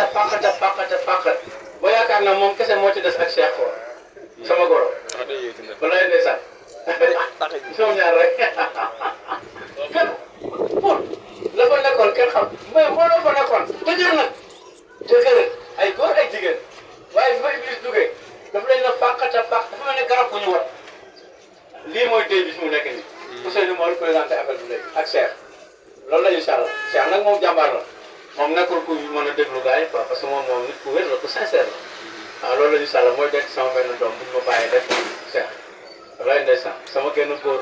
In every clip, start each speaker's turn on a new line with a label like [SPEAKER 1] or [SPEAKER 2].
[SPEAKER 1] pàqata ba yaakaar na moom kese moo ci des ak Cheikh ko sama goro walaay ndeysaan ñoom ñaar rek kenn pour la fa nekkoon kenn xam mais moo la fa nekkoon dëgër nag dëgër ay góor ay jigéen waaye bi ma Iblis duggee dafa leen na pàqata dafa mel ne garab bu ñu wat lii mooy tey bis mu nekk nii Ousseynou moo présenté affaire bi léegi ak Cheikh loolu la incha allah Cheikh nag moom jàmbaar la moom nekkul ku mën a déglu gars yi quoi parce que moom nit ku wér la ku sincère la waaw loolu la incha allah mooy denc sama benn doom bu ñu ma bàyyee rek Cheikh walaay ndeysaan sama genn góor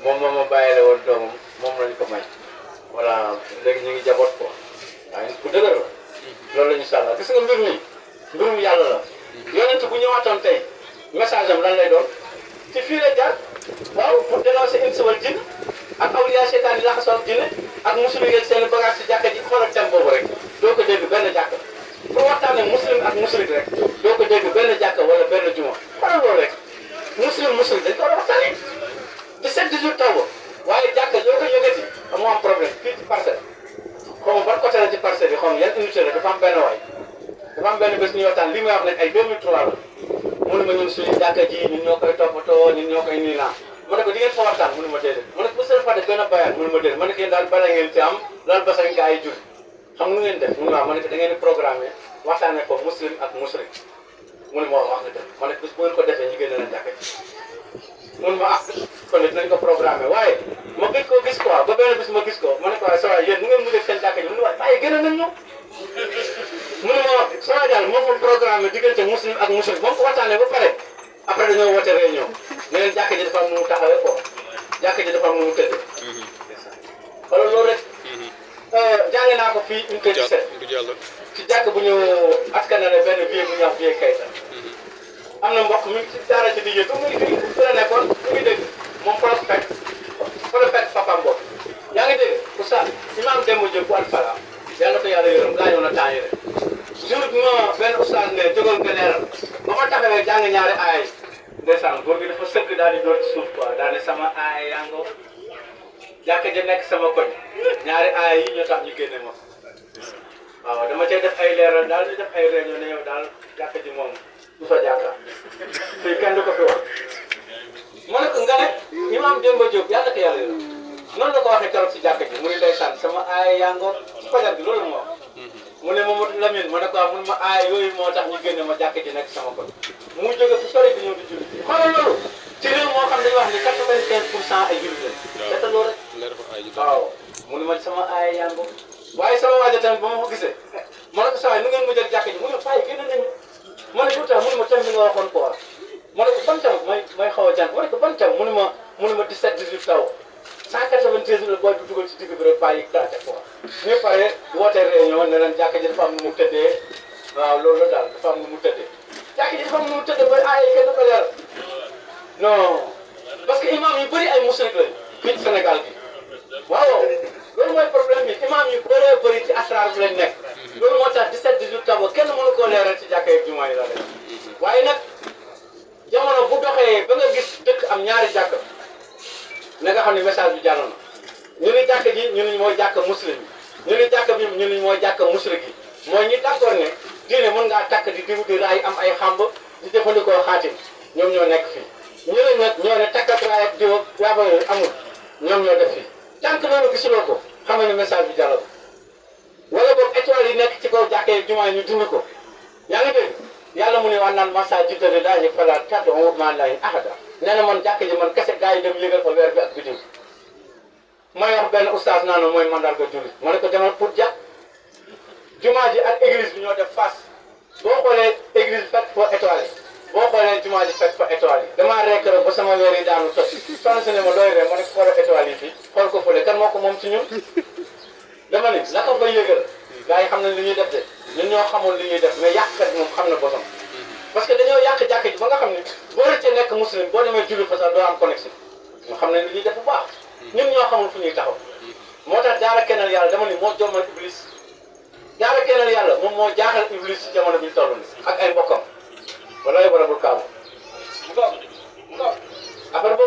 [SPEAKER 1] moom moo ma bàyyile woon doomam moom lañ ko may voilà léegi ñu ngi jaboot quoi waaye nit ku dëgër la loolu la incha allah gis nga mbir mi mbirum yàlla la yonent bu ñëwaatoon tey message am lan lay doon ci fii lay jaar waaw pour dénoncer insa wal jinn ak awliya seytaan yi laxasoo ak jinne ak muslim yi seen bagage si jàkka ji xoolal thème boobu rek doo ko dégg benn jàkka pour waxtaanee muslim ak musrik rek doo ko dégg benn jàkka wala benn juma xoolal loolu rek muslim dañ ko war a waxtaanee 17-18 taw ba waaye jàkka doo ko yëgati moo am problème fii ci parcelle xaw ma ban côté la ci parcelle bi xaw ma yan unité la dafa am benn waay dafa am benn bés ñuy waxtaan li muy wax nag ay 2003 la mënu ma ñun suñu jàkka ji ñun ñoo koy toppatoo ñun ñoo koy nii naa ma ne ko di ngeen fa waxtaan mënu ma déedéet ma ne ko bu seen fàtte benn bayaan mënu ma déedéet ma ne ko yéen daal bala ngeen ci am loolu basa nga ay jur xam nga ngeen def mënu ma ne ko da ngeen di programmer waxtaanee ko muslim ak musrik mënu ma wax nga def ma ne ko bis bu ngeen ko defee ñu génne leen jàkka ji mënu ma kon dinañ ko programmer waaye ma gis ko gis quoi ba benn bis ma gis ko ma ne ko waaye sa waay yéen nu ngeen mujjee seen jàkka ji mënu waaye waaye génne nañ ñëw mënu ma sa waay daal moo fa programmer diggante muslim ak musrik moom ko waxtaanee ba pare après dañoo woote réunion ne leen jàkka ji dafa am nu mu taxawee quoi jàkka ji dafa am nu mu tëddee. wala loolu rek jànge naa ko fii unité 17 ci jàkk bu ñu askanale benn vieux bu ñuy wax vieux Kayta am na mbokk mi ngi ci daara ci liggéey comme mu ngi fi la nekkoon mu ngi dégg moom fa la fekk papaam boobu yaa ngi dégg oustaz imam Demba Diop bu Alfala yàlla ko yàlla yërëm gaañoo na temps yi rek jour bi ma benn oustaz ne jógal nga leeral ba ma taxawee jàng ñaari aay ndeysaan góor gi dafa sëgg daal di door ci suuf quoi daal ne sama aay yaa ngo jàkka ja nekk sama koñ ñaari aay yi ñoo tax ñu génne ma waaw dama cay def ay leeral daal di def ay réunion ne yow daal jàkka ji moom du fa jàkka fii kenn du ko fi wax ma ne ko nga ne imam Demba Diop yàlla ko yàlla yërëm noonu la ko waxee keroog si jàkka ji mu ne ndeysaan sama aay yaa ngo si fajar bi loolu moo mu ne Mamadou Lamine ma ne ko mun ma aay yooyu moo tax ñu génne ma jàkka ji nekk sama koñ mu jóge fu sori bi ñëw di julli xoolal loolu ci réew moo xam dañuy wax ni 95% ay jullit lañ seetal loolu rek waaw mu ne ma sama aay yaa ngo waaye sama waajo tamit ba ma ko gisee ma ne ko saa yi nu ngeen mujj ak jàkka ji mu ne fay génne nañu ma ne tuuti mu ne ma tam bi nga waxoon quoi ma ne ko ban tam may xaw a jàng ma ne ko ban tam mu ne ma 17-18 taw 193 la booy bi dugal ci digg bi rek bàyyi daate quoi ñu pare woote réunion ne leen jàkka ji dafa am nu mu tëddee waaw loolu la daal dafa am nu mu tëddee jàkka ji dafa am nu mu tëddee ba aay kenn du ko leeral non parce que imam yu bëri ay musrik lañ fii ci Sénégal bi waaw loolu mooy problème bi imam yu bëree bëri ci asrar bi lañ nekk loolu moo tax 17-18 taw kenn mënu koo leeral ci jàkka yi jumaa yi la leen waaye nag jamono bu doxee ba nga gis dëkk am ñaari jàkka na nga xam ne message bi jàll na ñu ni jàkka ji ñu ni mooy jàkka muslim yi ñu ni jàkka bi ñu ni mooy jàkka musrik yi mooy ñi d'accord ne diine mën ngaa takk di diw di raay am ay xamb di jëfandikoo xaatim ñoom ñoo nekk fii ñu ne nag ñoo ne takkat raay ak diw ak yaaba yooyu amul ñoom ñoo def fii tant que loolu gisuloo ko xam ne message bi jàll wala boog étoile yi nekk ci kaw jàkka yi jumaa ñu dindi ko yaa ngi dégg yàlla mu ne wax naan masaajida lillaahi falaa tad'uu ma'a llaahi ahadan nee na man jàkka ji man kese gars yi dem yëgal ko weer bi ak bidiw may wax benn oustaz naa ne mooy mandarga jullit ma ne ko demal pour jàkk jumaa ji ak église bi ñoo def face boo xoolee église bi fekk fa étoile boo xoolee jumaa ji fekk fa étoile yi damaa rek rek ba sama weer yi daanu toj soxna si ne ma looy ree ma ne ko xoolal étoile yi fii xool ko fële kan moo ko moom ci ñun dama ni la ko fa yëgal gars yi xam nañ li ñuy def de ñun ñoo xamul li ñuy def mais yàqkat moom xam na bosam parce que dañoo yàq jàkka ji ba nga xam ne boo rëccee nekk muslim boo demee julli fa sax doo am connexion nga xam ne li ñuy def bu baax ñun ñoo xamul fu ñuy taxaw moo tax daara kennal yàlla dama ni moo jommal iblis daara kennal yàlla moom moo jaaxal iblis ci jamono bi ñu toll nii ak ay mbokkam wala ay barabul kaabu affaire boobu